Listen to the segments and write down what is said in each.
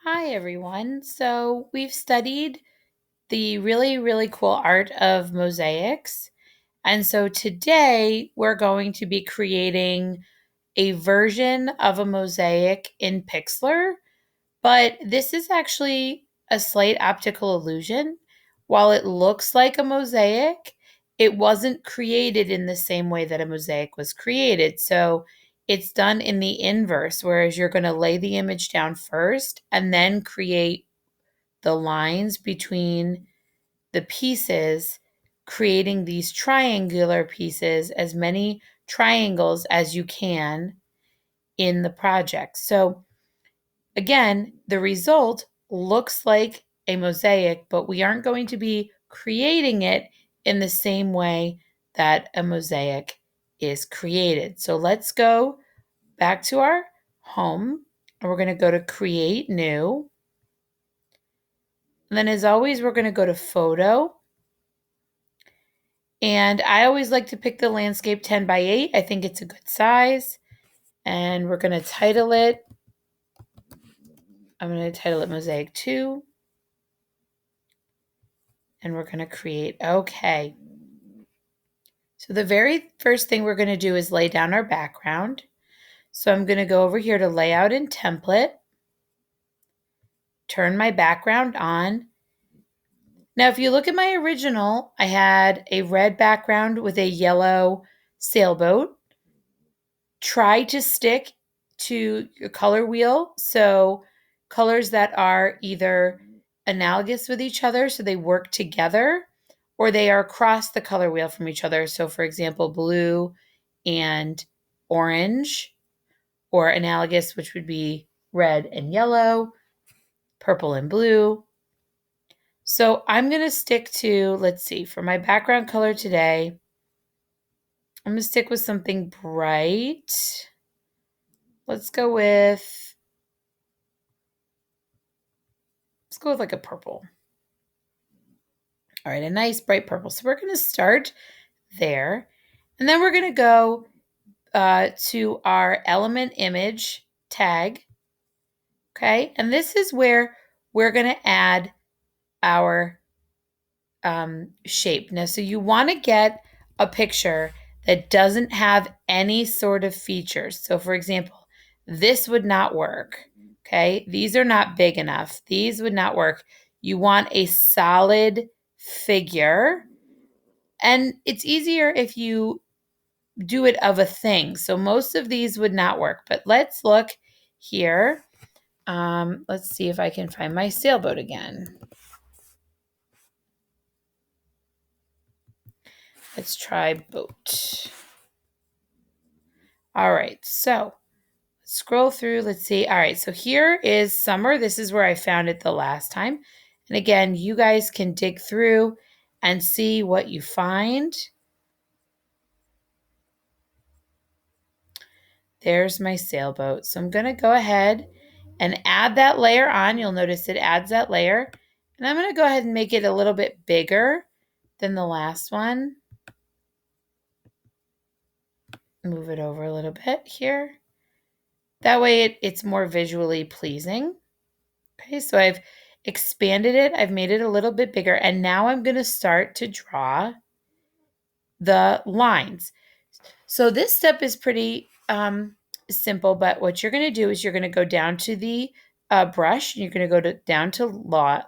Hi, everyone. So we've studied the really cool art of mosaics. And so today we're going to be creating a version of a mosaic in Pixlr, but this is actually a slight optical illusion. While it looks like a mosaic, it wasn't created in the same way that a mosaic was created. So it's done in the inverse, whereas you're going to lay the image down first and then create the lines between the pieces, creating these triangular pieces, as many triangles as you can in the project. So again, the result looks like a mosaic, but we aren't going to be creating it in the same way that a mosaic is created. So let's go back to our home and we're going to go to Create New. And then as always, we're going to go to Photo. And I always like to pick the landscape 10 by 8. I think it's a good size. And we're going to title it. I'm going to title it Mosaic 2. And we're going to create, okay. So the very first thing we're going to do is lay down our background. So I'm going to go over here to Layout and Template, turn my background on. Now, if you look at my original, I had a red background with a yellow sailboat. Try to stick to your color wheel. So colors that are either analogous with each other, so they work together, or they are across the color wheel from each other. So for example, blue and orange, or analogous, which would be red and yellow, purple and blue. So I'm going to stick to, let's see, for my background color today, I'm going to stick with something bright. Let's go with like a purple. All right, a nice bright purple. So we're going to start there. And then we're going to go to our element image tag. Okay, and this is where we're going to add our shape. Now, so you want to get a picture that doesn't have any sort of features. So for example, this would not work. Okay, these are not big enough. These would not work. You want a solid figure. And it's easier if you do it of a thing. So most of these would not work. But let's look here. Let's see if I can find my sailboat again. Let's try boat. All right, so scroll through. Let's see. All right, so here is summer. This is where I found it the last time. And again, you guys can dig through and see what you find. There's my sailboat. So I'm going to go ahead and add that layer on. You'll notice it adds that layer. And I'm going to go ahead and make it a little bit bigger than the last one. Move it over a little bit here. That way it's more visually pleasing. Okay, so I've expanded it. I've made it a little bit bigger. And now I'm going to start to draw the lines. So this step is pretty simple, but what you're going to do is you're going to go down to the brush, and you're going to go down to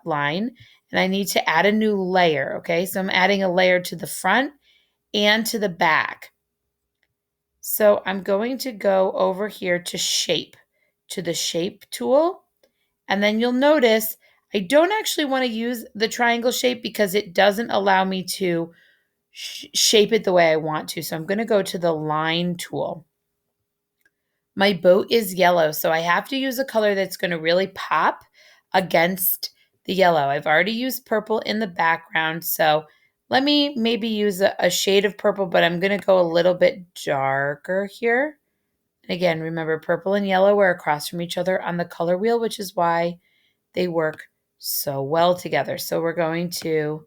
line, and I need to add a new layer, okay? So I'm adding a layer to the front and to the back. So I'm going to go over here to shape, to the shape tool, and then you'll notice I don't actually want to use the triangle shape because it doesn't allow me to shape it the way I want to. So I'm going to go to the line tool. My boat is yellow, so I have to use a color that's going to really pop against the yellow. I've already used purple in the background, so let me maybe use a shade of purple, but I'm going to go a little bit darker here. And again, remember, purple and yellow are across from each other on the color wheel, which is why they work so well together. So we're going to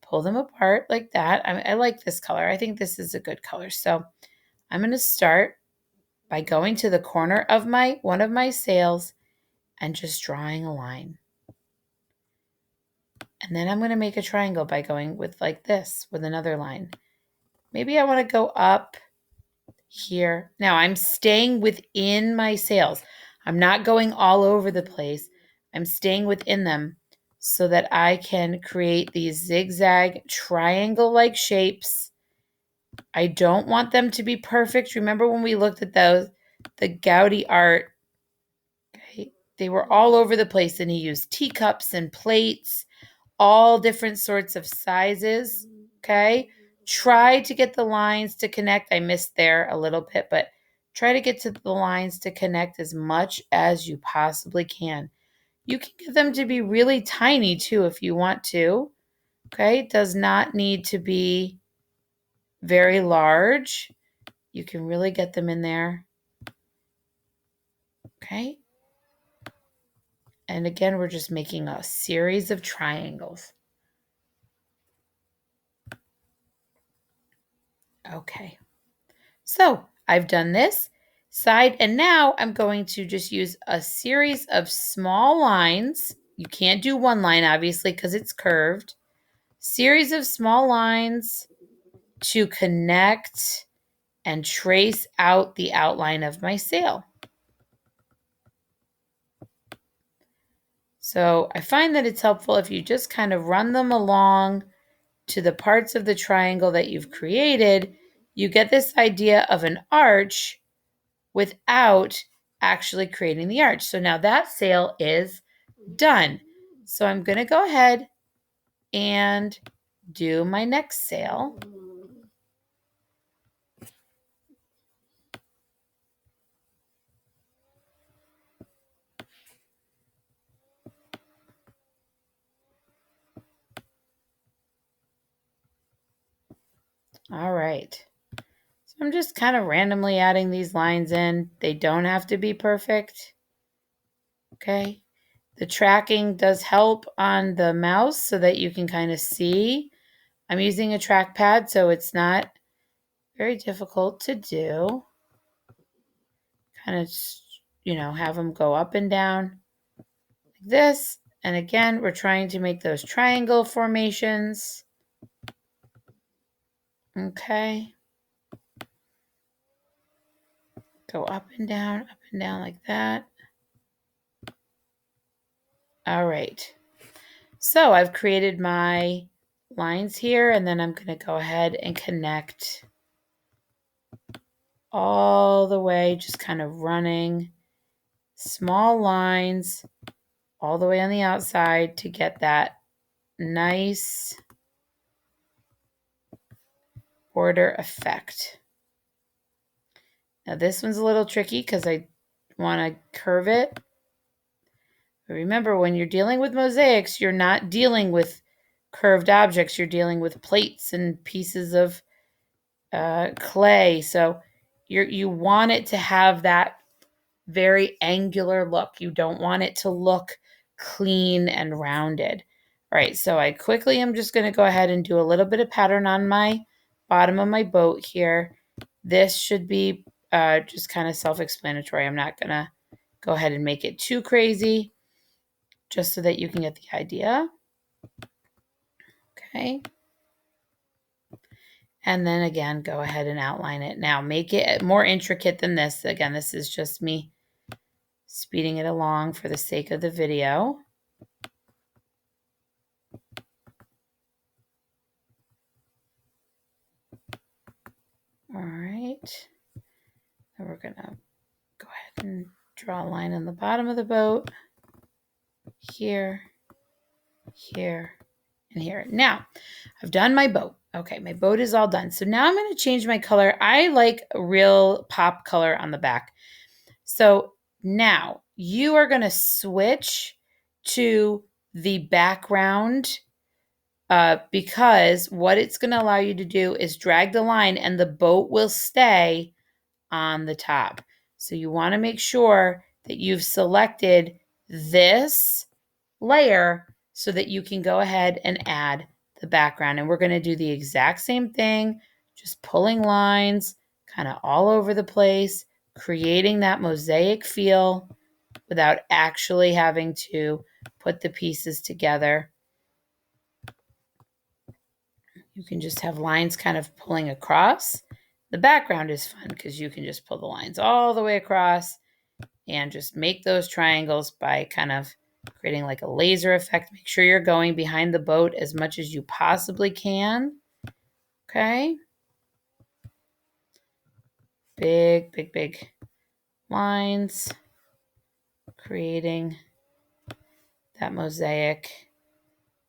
pull them apart like that. I like this color. I think this is a good color. So I'm going to start by going to the corner of one of my sails and just drawing a line. And then I'm going to make a triangle by going with like this with another line. Maybe I want to go up here. Now I'm staying within my sails. I'm not going all over the place. I'm staying within them so that I can create these zigzag triangle-like shapes. I don't want them to be perfect. Remember when we looked at those, the Gaudi art, okay, they were all over the place, and he used teacups and plates, all different sorts of sizes, okay? Try to get the lines to connect. I missed there a little bit, but try to get to the lines to connect as much as you possibly can. You can get them to be really tiny too if you want to, okay? It does not need to be very large. You can really get them in there, okay? And again, we're just making a series of triangles. Okay. So I've done this side, and now I'm going to just use a series of small lines. You can't do one line, obviously, because it's curved. Series of small lines to connect and trace out the outline of my sail. So I find that it's helpful if you just kind of run them along to the parts of the triangle that you've created. You get this idea of an arch without actually creating the arch. So now that sail is done. So I'm going to go ahead and do my next sail. All right. So I'm just kind of randomly adding these lines in. They don't have to be perfect. Okay. The tracking does help on the mouse so that you can kind of see. I'm using a trackpad, so it's not very difficult to do. Kind of, have them go up and down like this. And again, we're trying to make those triangle formations. Okay. Go up and down like that. All right. So I've created my lines here, and then I'm going to go ahead and connect all the way, just kind of running small lines all the way on the outside to get that nice border effect. Now this one's a little tricky because I want to curve it. But remember, when you're dealing with mosaics, you're not dealing with curved objects. You're dealing with plates and pieces of clay. So you want it to have that very angular look. You don't want it to look clean and rounded. All right, so I quickly am just going to go ahead and do a little bit of pattern on my bottom of my boat here. This should be just kind of self-explanatory. I'm not going to go ahead and make it too crazy, just so that you can get the idea. Okay. And then again, go ahead and outline it. Now make it more intricate than this. Again, this is just me speeding it along for the sake of the video. All right. Then we're going to go ahead and draw a line on the bottom of the boat. Here, here, and here. Now, I've done my boat. Okay, my boat is all done. So now I'm going to change my color. I like a real pop color on the back. So now you are going to switch to the background because what it's going to allow you to do is drag the line and the boat will stay on the top. So you want to make sure that you've selected this layer so that you can go ahead and add the background. And we're going to do the exact same thing, just pulling lines kind of all over the place, creating that mosaic feel. without actually having to put the pieces together. You can just have lines kind of pulling across. The background is fun because you can just pull the lines all the way across and just make those triangles by kind of creating like a laser effect. Make sure you're going behind the boat as much as you possibly can. Okay. Big, big, big lines, creating that mosaic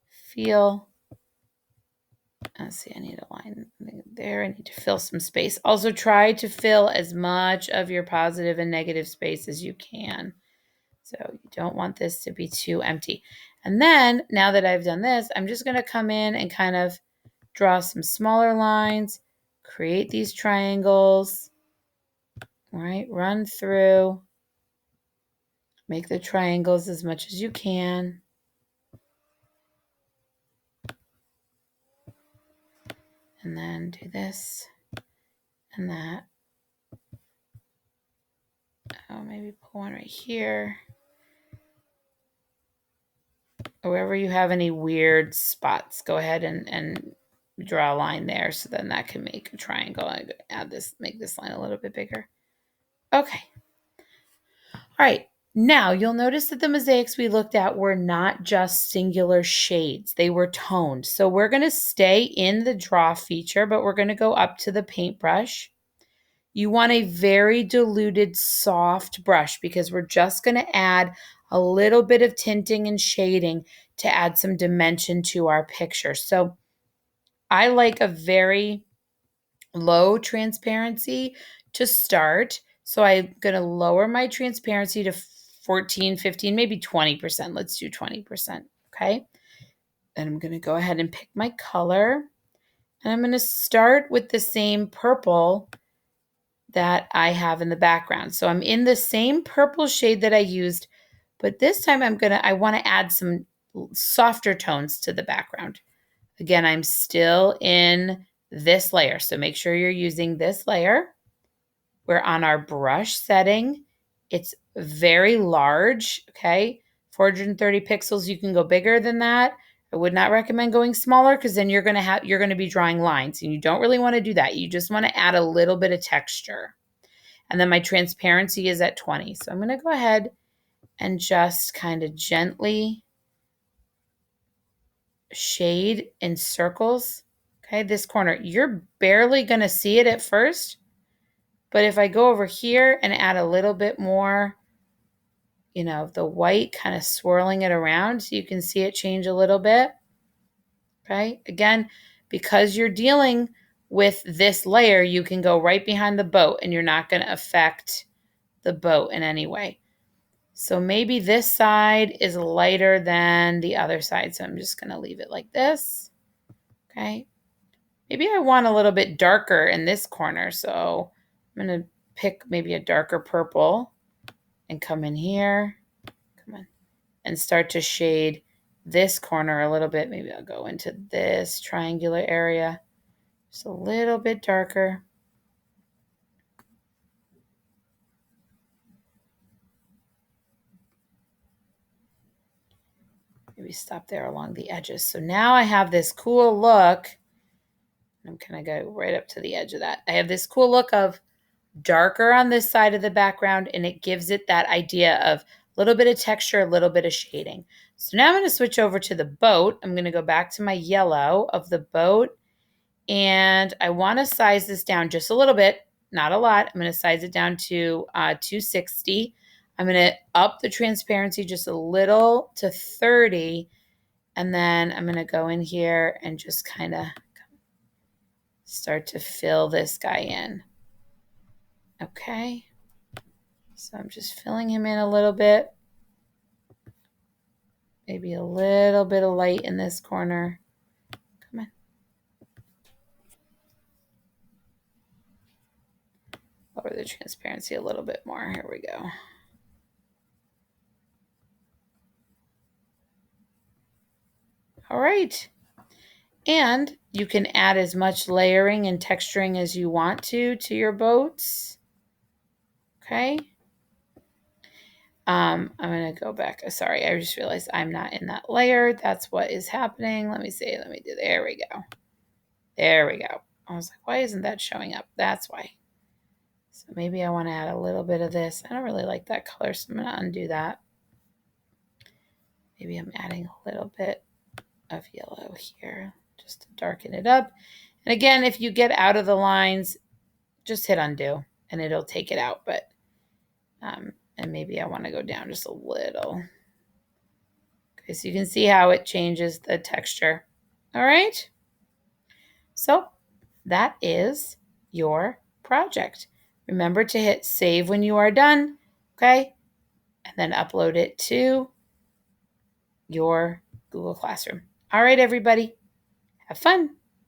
feel. Let's see, I need a line there. I need to fill some space. Also, try to fill as much of your positive and negative space as you can. So you don't want this to be too empty. And then, now that I've done this, I'm just going to come in and kind of draw some smaller lines, create these triangles, all right, run through, make the triangles as much as you can. And then do this and that. Oh, maybe put one right here. Or wherever you have any weird spots, go ahead and draw a line there. So then that can make a triangle. I add this, make this line a little bit bigger. Okay. All right. Now you'll notice that the mosaics we looked at were not just singular shades. They were toned. So we're going to stay in the draw feature, but we're going to go up to the paintbrush. You want a very diluted, soft brush because we're just going to add a little bit of tinting and shading to add some dimension to our picture. So I like a very low transparency to start. So I'm going to lower my transparency to 14, 15, maybe 20%. Let's do 20%. Okay. And I'm going to go ahead and pick my color. And I'm going to start with the same purple that I have in the background. So I'm in the same purple shade that I used, but this time I want to add some softer tones to the background. Again, I'm still in this layer. So make sure you're using this layer. We're on our brush setting. It's very large, okay? 430 pixels, you can go bigger than that. I would not recommend going smaller because then you're going to be drawing lines and you don't really want to do that. You just want to add a little bit of texture. And then my transparency is at 20. So I'm going to go ahead and just kind of gently shade in circles. Okay, this corner, you're barely going to see it at first. But if I go over here and add a little bit more, the white, kind of swirling it around so you can see it change a little bit. Okay, again, because you're dealing with this layer, you can go right behind the boat and you're not going to affect the boat in any way. So maybe this side is lighter than the other side. So I'm just going to leave it like this. Okay. Maybe I want a little bit darker in this corner. So I'm going to pick maybe a darker purple and come in here. Come on. And start to shade this corner a little bit. Maybe I'll go into this triangular area. Just a little bit darker. Maybe stop there along the edges. So now I have this cool look. I'm going to go right up to the edge of that. I have this cool look of darker on this side of the background, and it gives it that idea of a little bit of texture, a little bit of shading. So now I'm going to switch over to the boat. I'm going to go back to my yellow of the boat, and I want to size this down just a little bit, not a lot. I'm going to size it down to 260. I'm going to up the transparency just a little to 30, and then I'm going to go in here and just kind of start to fill this guy in. Okay. So I'm just filling him in a little bit. Maybe a little bit of light in this corner. Come on. Lower the transparency a little bit more. Here we go. All right. And you can add as much layering and texturing as you want to your boats. Okay. I'm going to go back. Sorry, I just realized I'm not in that layer. That's what is happening. Let me see. Let me do. There we go. There we go. I was like, why isn't that showing up? That's why. So maybe I want to add a little bit of this. I don't really like that color, so I'm going to undo that. Maybe I'm adding a little bit of yellow here just to darken it up. And again, if you get out of the lines, just hit undo and it'll take it out. But and maybe I want to go down just a little. Okay, so you can see how it changes the texture. All right. So that is your project. Remember to hit save when you are done. Okay. And then upload it to your Google Classroom. All right, everybody. Have fun.